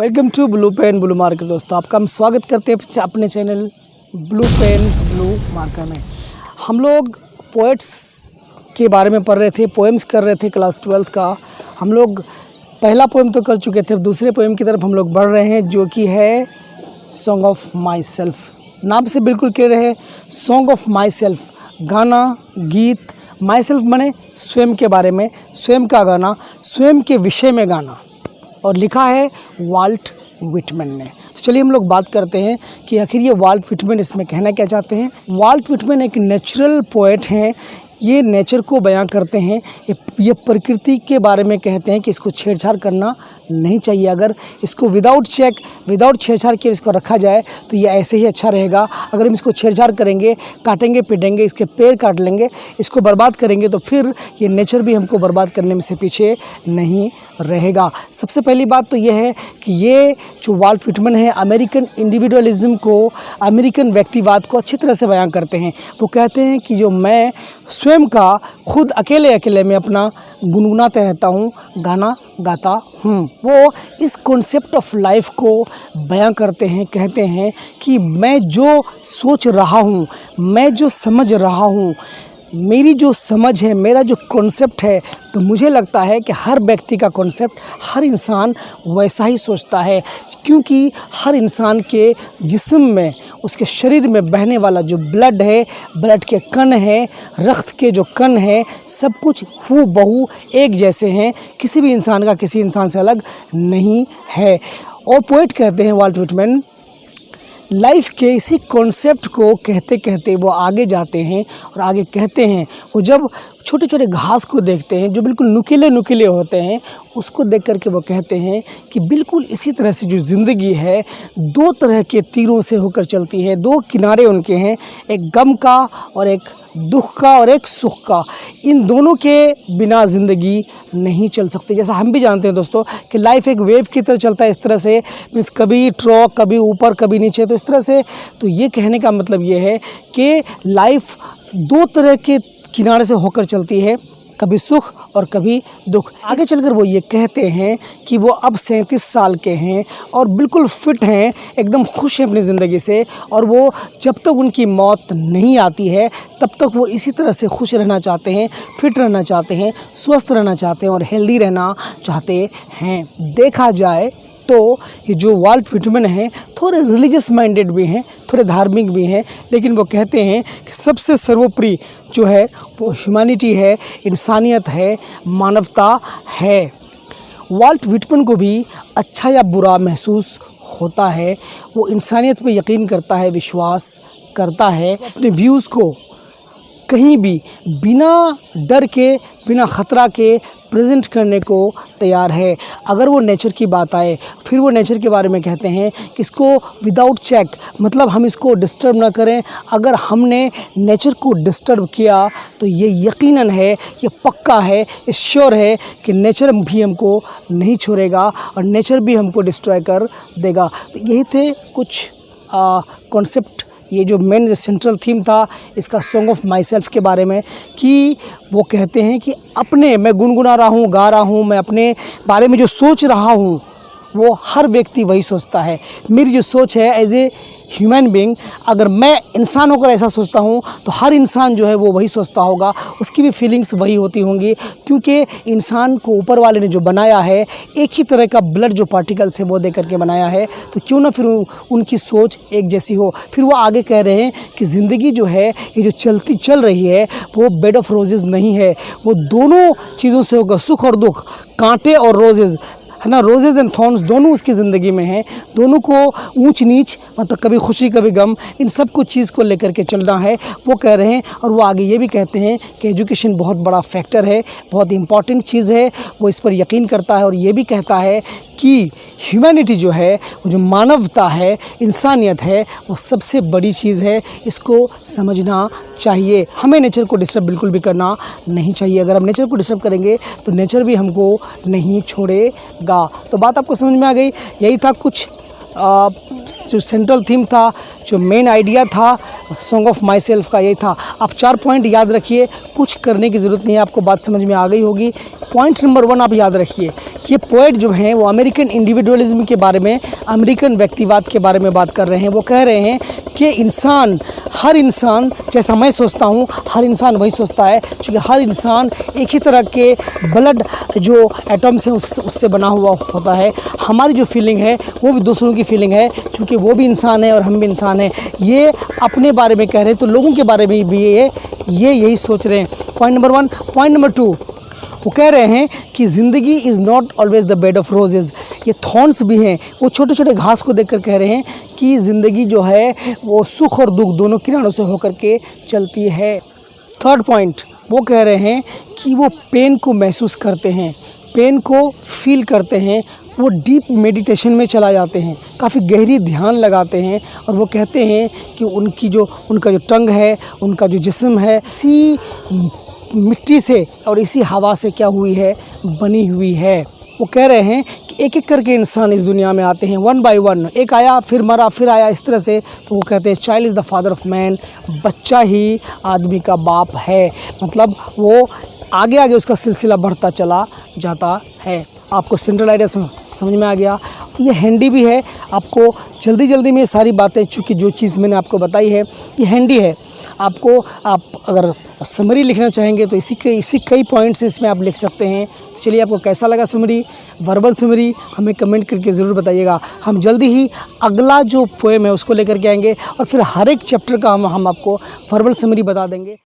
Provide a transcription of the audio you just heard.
Welcome to blue pen blue marker. दोस्तों आपका हम स्वागत करते हैं अपने channel blue pen blue marker में। हम लोग पोएट्स के बारे में पढ़ रहे थे, पोएम्स कर रहे थे क्लास 12th का। हम लोग पहला पोएम तो कर चुके थे, दूसरे पोएम की तरफ हम लोग बढ़ रहे हैं जो कि है सॉन्ग ऑफ माई सेल्फ। नाम से बिल्कुल कह रहे हैं सॉन्ग ऑफ माई सेल्फ, गाना गीत। माई सेल्फ बने स्वयं के बारे में, स्वयं का गाना, स्वयं के विषय में गाना, और लिखा है वाल्ट विटमैन ने। तो चलिए हम लोग बात करते हैं कि आखिर ये वाल्ट विटमैन इसमें कहना क्या चाहते हैं। वाल्ट विटमैन एक नेचुरल पोएट हैं। ये नेचर को बयां करते हैं, ये प्रकृति के बारे में कहते हैं कि इसको छेड़छाड़ करना नहीं चाहिए। अगर इसको विदाउट चेक, विदाउट छेड़छाड़ के इसको रखा जाए तो ये ऐसे ही अच्छा रहेगा। अगर हम इसको छेड़छाड़ करेंगे, काटेंगे पीटेंगे, इसके पैर काट लेंगे, इसको बर्बाद करेंगे, तो फिर ये नेचर भी हमको बर्बाद करने में से पीछे नहीं रहेगा। सबसे पहली बात तो ये है कि ये जो वाल्ट विटमैन है अमेरिकन इंडिविजुअलिज्म को, अमेरिकन व्यक्तिवाद को अच्छी तरह से बयां करते हैं। वो कहते हैं कि जो मैं स्वयं का खुद अकेले अकेले में अपना गुनगुनाते रहता हूँ, गाना गाता हूँ। वो इस कॉन्सेप्ट ऑफ लाइफ को बयां करते हैं, कहते हैं कि मैं जो सोच रहा हूँ, मैं जो समझ रहा हूँ, मेरी जो समझ है, मेरा जो कॉन्सेप्ट है, तो मुझे लगता है कि हर व्यक्ति का कॉन्सेप्ट, हर इंसान वैसा ही सोचता है, क्योंकि हर इंसान के जिस्म में, उसके शरीर में बहने वाला जो ब्लड है, ब्लड के कण हैं, रक्त के जो कण हैं, सब कुछ हूबहू एक जैसे हैं। किसी भी इंसान का किसी इंसान से अलग नहीं है। और पोएट कहते हैं वाल्ट विटमैन, लाइफ के इसी कॉन्सेप्ट को कहते कहते वो आगे जाते हैं और आगे कहते हैं। वो जब छोटे छोटे घास को देखते हैं जो बिल्कुल नुकीले नुकीले होते हैं, उसको देख कर के वो कहते हैं कि बिल्कुल इसी तरह से जो ज़िंदगी है दो तरह के तीरों से होकर चलती है। दो किनारे उनके हैं, एक गम का और एक दुख का और एक सुख का। इन दोनों के बिना ज़िंदगी नहीं चल सकती। जैसा हम भी जानते हैं दोस्तों कि लाइफ एक वेव की तरह चलता है, इस तरह से, मीन्स कभी ट्रॉक, कभी ऊपर कभी नीचे, तो इस तरह से। तो ये कहने का मतलब ये है कि लाइफ दो तरह के किनारे से होकर चलती है, कभी सुख और कभी दुख। आगे चलकर वो ये कहते हैं कि वो अब 37 साल के हैं और बिल्कुल फिट हैं, एकदम खुश हैं अपनी ज़िंदगी से, और वो जब तक उनकी मौत नहीं आती है तब तक वो इसी तरह से खुश रहना चाहते हैं, फिट रहना चाहते हैं, स्वस्थ रहना चाहते हैं और हेल्दी रहना चाहते हैं। देखा जाए तो ये जो वाल्ट विटमैन हैं थोड़े रिलीजियस माइंडेड भी हैं, थोड़े धार्मिक भी हैं, लेकिन वो कहते हैं कि सबसे सर्वोपरि जो है वो ह्यूमैनिटी है, इंसानियत है, मानवता है। वाल्ट विटमैन को भी अच्छा या बुरा महसूस होता है, वो इंसानियत पे यकीन करता है, विश्वास करता है, अपने व्यूज़ को कहीं भी बिना डर के, बिना ख़तरा के प्रेजेंट करने को तैयार है। अगर वो नेचर की बात आए, फिर वो नेचर के बारे में कहते हैं कि इसको विदाउट चेक, मतलब हम इसको डिस्टर्ब ना करें। अगर हमने नेचर को डिस्टर्ब किया तो ये यकीनन है, ये पक्का है, ये श्योर है कि नेचर भी हमको नहीं छोड़ेगा और नेचर भी हमको डिस्ट्रॉय कर देगा। तो यही थे कुछ कॉन्सेप्ट, ये जो मेन जो सेंट्रल थीम था इसका सॉन्ग ऑफ माई सेल्फ के बारे में, कि वो कहते हैं कि अपने, मैं गुनगुना रहा हूँ, गा रहा हूँ, मैं अपने बारे में जो सोच रहा हूँ वो हर व्यक्ति वही सोचता है। मेरी जो सोच है एज ए ह्यूमन बीइंग, अगर मैं इंसान होकर ऐसा सोचता हूँ तो हर इंसान जो है वो वही सोचता होगा, उसकी भी फीलिंग्स वही होती होंगी, क्योंकि इंसान को ऊपर वाले ने जो बनाया है एक ही तरह का ब्लड जो पार्टिकल्स है वो दे करके बनाया है, तो क्यों ना फिर उनकी सोच एक जैसी हो। फिर वो आगे कह रहे हैं कि ज़िंदगी जो है ये जो चल रही है वो बेड ऑफ रोजेज़ नहीं है, वो दोनों चीज़ों से होगा, सुख और दुख, कांटे और रोजेज़ है ना, रोजेज़ एंड थॉर्न्स दोनों उसकी ज़िंदगी में हैं। दोनों को ऊंच नीच, मतलब कभी खुशी कभी गम, इन सब कुछ चीज़ को लेकर के चलना है, वो कह रहे हैं। और वो आगे ये भी कहते हैं कि एजुकेशन बहुत बड़ा फैक्टर है, बहुत इंपॉर्टेंट चीज़ है, वो इस पर यकीन करता है। और ये भी कहता है कि ह्यूमैनिटी जो है, वो जो मानवता है, इंसानियत है, वो सबसे बड़ी चीज़ है, इसको समझना चाहिए। हमें नेचर को डिस्टर्ब बिल्कुल भी करना नहीं चाहिए। अगर हम नेचर को डिस्टर्ब करेंगे तो नेचर भी हमको नहीं छोड़ेगा। तो बात आपको समझ में आ गई। यही था कुछ जो सेंट्रल थीम था, जो मेन आइडिया था सॉन्ग ऑफ माई सेल्फ का, यही था। आप 4 पॉइंट याद रखिए, कुछ करने की ज़रूरत नहीं है, आपको बात समझ में आ गई होगी। पॉइंट नंबर 1 आप याद रखिए, ये पोएट जो हैं वो अमेरिकन इंडिविजुअलिज्म के बारे में, अमेरिकन व्यक्तिवाद के बारे में बात कर रहे हैं। वो कह रहे हैं कि इंसान, हर इंसान जैसा मैं सोचता हूँ, हर इंसान वही सोचता है, क्योंकि हर इंसान एक ही तरह के ब्लड जो एटम्स हैं उससे बना हुआ होता है। हमारी जो फीलिंग है वो भी दूसरों की फीलिंग है, क्योंकि वो भी इंसान है और हम भी इंसान हैं। ये अपने बारे में कह रहे हैं तो लोगों के बारे में भी ये यही सोच रहे हैं। Point number 1। पॉइंट नंबर 2, वो कह रहे हैं कि ज़िंदगी is not always the bed of roses. ये थॉर्न्स भी हैं, वो छोटे छोटे घास को देखकर कह रहे हैं कि ज़िंदगी जो है वो सुख और दुख दोनों किनारों से होकर के चलती है। 3rd पॉइंट, वो कह रहे हैं कि वो पेन को महसूस करते हैं, पेन को फील करते हैं, वो डीप मेडिटेशन में चला जाते हैं, काफ़ी गहरी ध्यान लगाते हैं। और वो कहते हैं कि उनका जो टंग है, उनका जो जिस्म है, इसी मिट्टी से और इसी हवा से क्या हुई है, बनी हुई है। वो कह रहे हैं कि एक एक करके इंसान इस दुनिया में आते हैं, 1 by 1, एक आया फिर मरा फिर आया, इस तरह से। तो वो कहते हैं child is the father of man, बच्चा ही आदमी का बाप है। मतलब वो आगे आगे उसका सिलसिला बढ़ता चला जाता है। आपको सेंट्रल आइडिया समझ में आ गया। ये हैंडी भी है, आपको जल्दी जल्दी में ये सारी बातें, चूँकि जो चीज़ मैंने आपको बताई है ये हैंडी है। आपको आप अगर समरी लिखना चाहेंगे तो इसी कई पॉइंट्स इसमें आप लिख सकते हैं। चलिए, आपको कैसा लगा समरी, वर्बल समरी, हमें कमेंट करके ज़रूर बताइएगा। हम जल्दी ही अगला जो पोएम है उसको लेकर के आएंगे और फिर हर एक चैप्टर का हम आपको वर्बल समरी बता देंगे।